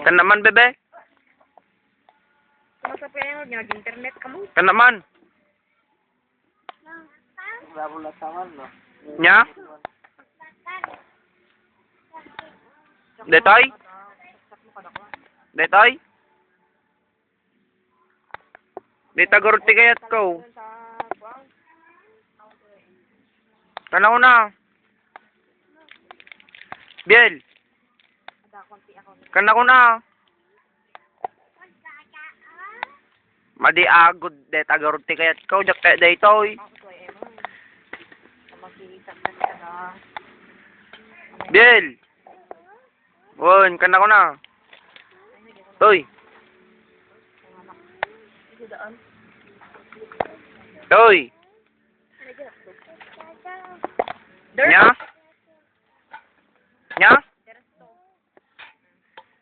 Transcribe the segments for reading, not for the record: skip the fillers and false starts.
Kan naman, bebe? Kumasa pa yan, nag-internet ka mo. Kan naman? Nya? Detoy? Detoy? Dita gurti kayat ko. Tanaw na. Biel. Kana ko na. Madi agud deta gurti kayat ko jak kay detoy. Biel. Won, kana ko na. Toy. Toy. Nya? Nya?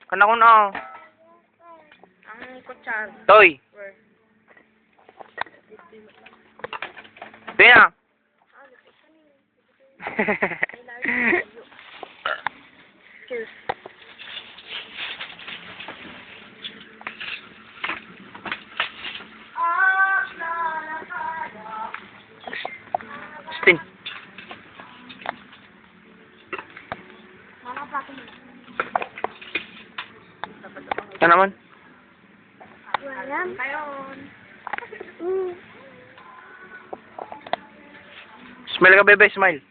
Kana ko na. Ang kutsar. Toy. Tia. Cheers. Stin. Ka naman? Walang. Kayon. Smile ka, bebe. Smile.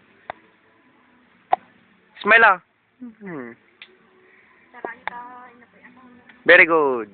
Smile ah. Sarang ka. Very good.